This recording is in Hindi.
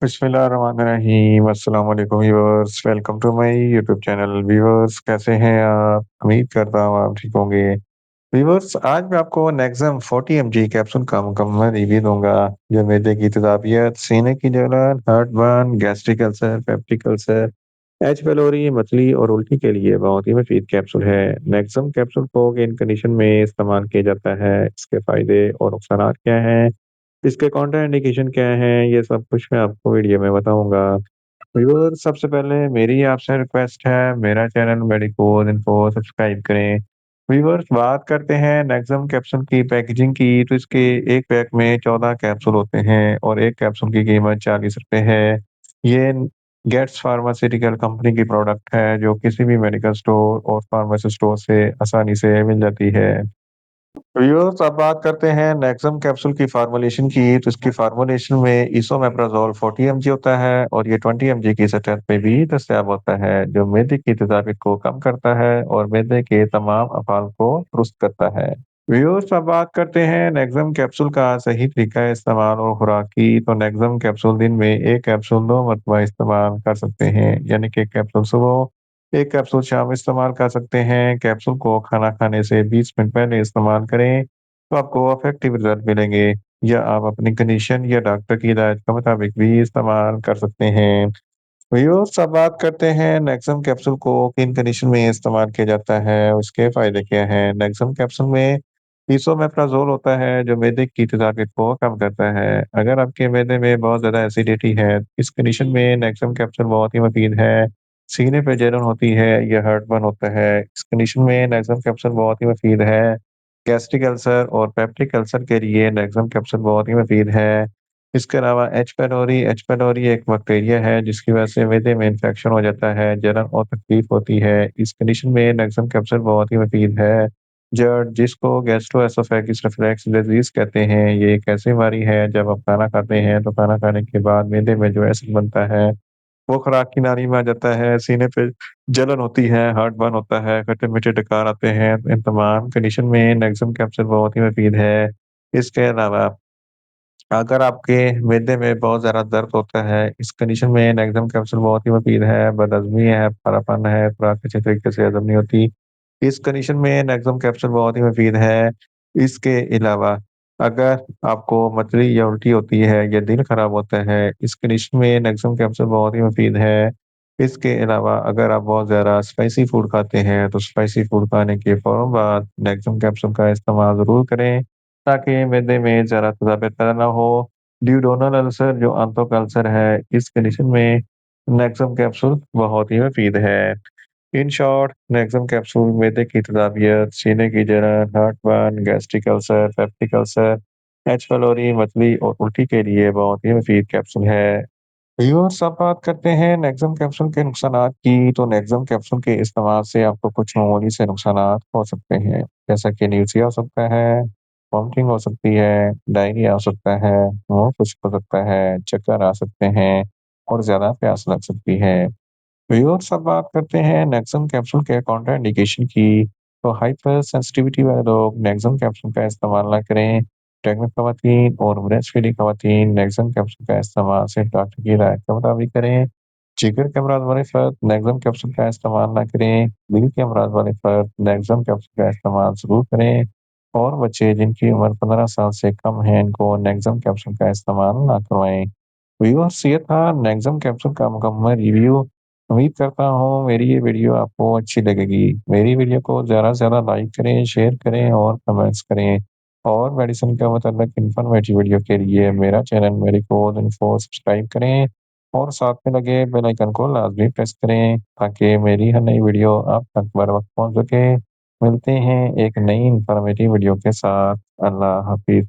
बिस्मिल्लाहिर्रहमानिर्रहीम। अस्सलाम वालेकुम viewers, welcome to my YouTube channel. Viewers कैसे हैं आप? उम्मीद करता हूँ आप ठीक होंगे। व्यूअर्स आज मैं आपको नेक्सम 40 एमजी कैप्सूल का मुकम्मल रिव्यू दूंगा जो मैदे की तेजाबियत, सीने की जलन, heartburn, gastric ulcer, peptic ulcer, H pylori, मतली और उल्टी के लिए बहुत ही मुफीद कैप्सूल है। नेक्सम कैप्सूल को किन कंडीशन में इस्तेमाल किया जाता है, इसके फायदे और नुकसानात क्या हैं, इसके काउंटर इंडिकेशन क्या हैं, ये सब कुछ मैं आपको वीडियो में बताऊंगा। व्यूअर्स सबसे पहले मेरी आपसे रिक्वेस्ट है, मेरा चैनल मेडिकोज इन्फो सब्सक्राइब करें। व्यूअर्स बात करते हैं नेक्सम कैप्सूल की पैकेजिंग की, तो इसके एक पैक में 14 कैप्सूल होते हैं और एक कैप्सूल की कीमत 40 रुपए है। ये गेट्स फार्मास्यूटिकल कंपनी की प्रोडक्ट है जो किसी भी मेडिकल स्टोर और फार्मेसी स्टोर से आसानी से मिल जाती है। व्यूअर्स अब बात करते हैं नेक्सम कैप्सूल की फार्मूलेशन की, तो इसकी फार्मूलेशन में इसोमेप्राजोल 40 एमजी होता है और ये 20 एमजी की सतह पे भी दस्तयाब होता है जो मैदे की तेजाबियत को कम करता है और मैदे के तमाम अफाल को दुरुस्त करता है। व्यूअर्स अब बात करते हैं नेक्सम कैप्सूल का सही तरीका है इस्तेमाल और खुराक की, तो नेक्सम कैप्सूल दिन में एक कैप्सूल 2 मरतबा इस्तेमाल कर सकते हैं, यानी कि एक कैप्सूल सुबह, एक कैप्सूल शाम इस्तेमाल कर सकते हैं। कैप्सूल को खाना खाने से 20 मिनट पहले इस्तेमाल करें तो आपको इफेक्टिव रिजल्ट मिलेंगे, या आप अपनी कंडीशन या डॉक्टर की हिदायत के मुताबिक भी इस्तेमाल कर सकते हैं। व्यूअर्स अब बात करते हैं नेक्सम कैप्सूल को किन कंडीशन में इस्तेमाल किया जाता है, उसके फायदे क्या हैं। नेक्सम कैप्सूल में इसोमेप्राजोल होता है जो मैदे की तेजाबियत को कम करता है। अगर आपके मैदे में बहुत ज़्यादा एसिडिटी है, इस कंडीशन में नेक्सम कैप्सूल बहुत ही मुफीद है। सीने पे जलन होती है या हार्टबर्न होता है, इस कंडीशन में नेक्सम कैप्सूल बहुत ही मुफीद है। गैस्ट्रिक अल्सर और पेप्टिक अल्सर के लिए नेक्सम कैप्सूल बहुत ही मुफीद है। इसके अलावा एच पैलोरी एक बैक्टीरिया है जिसकी वजह से मैदे में इन्फेक्शन हो जाता है, जलन और तकलीफ होती है। इस कंडीशन में नेक्सम कैप्सूल बहुत ही मुफीद है। जर्ड, जिसको गैस्ट्रोएसोफेगिस रिफ्लक्स डिजीज कहते हैं, ये एक ऐसी बीमारी है जब आप खाना खाते हैं तो खाना खाने के बाद मैदे में जो एसिड बनता है वो खुराक की नाली में आ जाता है, सीने पे जलन होती है, हार्टबर्न होता है, खट्टे-मीठे डकार आते हैं। इन तमाम कंडीशन में नेक्सम कैप्सूल बहुत ही मुफीद है। इसके अलावा अगर आपके मैदे में बहुत ज़्यादा दर्द होता है, इस कंडीशन में नेक्सम कैप्सूल बहुत ही मुफीद है। बदहज़मी है, परापन है, खुराक अच्छे तरीके से हज़म नहीं होती, इस कंडीशन में नेक्सम कैप्सूल बहुत ही मुफीद है। इसके अलावा अगर आपको मतली या उल्टी होती है या दिल खराब होता है, इस कंडीशन में नेक्सम कैप्सूल बहुत ही मुफीद है। इसके अलावा अगर आप बहुत ज़्यादा स्पाइसी फूड खाते हैं, तो स्पाइसी फूड खाने के फ़ौरन बाद नेक्सम कैप्सूल का इस्तेमाल ज़रूर करें, ताकि मैदे में ज़रा तेज़ाबियत पैदा ना हो। ड्यूरोनल अल्सर जो आंतों का अल्सर है, इस कंडीशन में नेक्सम कैप्सूल बहुत ही मुफीद है। इन शॉर्ट नेक्सम कैप्सूल मैदे की तेजाबियत, सीने की जलन, heartburn, gastric ulcer, peptic ulcer, H pylori, मतली और उल्टी के लिए बहुत ही मुफीद कैप्सूल है। व्यूअर्स अब बात करते हैं नेक्सम कैप्सूल के नुकसानात की, तो नेक्सम कैप्सूल के इस्तेमाल से आपको कुछ मामूली से नुकसानात हो सकते हैं, जैसा कि न्यूज़िया हो सकता है, वॉमिटिंग हो सकती है, डायरिया हो सकता है, मुँह खुश्क हो सकता है, चक्कर आ सकते हैं और ज़्यादा प्यास लग सकती है। व्यूअर्स अब बात करते हैं नेक्सम कैप्सूल के काउंटर इंडिकेशन की, तो हाइपर सेंसिटिविटी वाले लोग नेक्सम कैप्सूल का इस्तेमाल ना करें। प्रेग्नेंट खवातीन और ब्रेस्ट फीडिंग खवातीन नेक्सम कैप्सूल का इस्तेमाल सिर्फ डॉक्टर की हिदायत के मुताबिक करें। जिगर के अमराज वाले फ़र्द नेक्सम कैप्सूल का इस्तेमाल ना करें। दिल के अमराज वाले फ़र्द नेक्सम कैप्सूल का इस्तेमाल ज़रूर करें और बच्चे जिनकी उम्र 15 साल से कम है, इनको नेक्सम कैप्सूल का इस्तेमाल ना करवाएँ। व्यूअर्स ये था नेक्सम कैप्सूल का मुकम्मल रिव्यू। उम्मीद करता हूँ मेरी ये वीडियो आपको अच्छी लगेगी। मेरी वीडियो को ज़्यादा से ज़्यादा लाइक करें, शेयर करें और कमेंट्स करें। और मेडिसिन के मतलब इन्फॉर्मेटिव वीडियो के लिए मेरा चैनल मेडिकोज इन्फो सब्सक्राइब करें और साथ में लगे बेल आइकन को लाज़मी प्रेस करें, ताकि मेरी हर नई वीडियो आप तक बर वक़्त पहुँच सके। मिलते हैं एक नई इन्फॉर्मेटिव वीडियो के साथ। अल्लाह हाफ़िज़।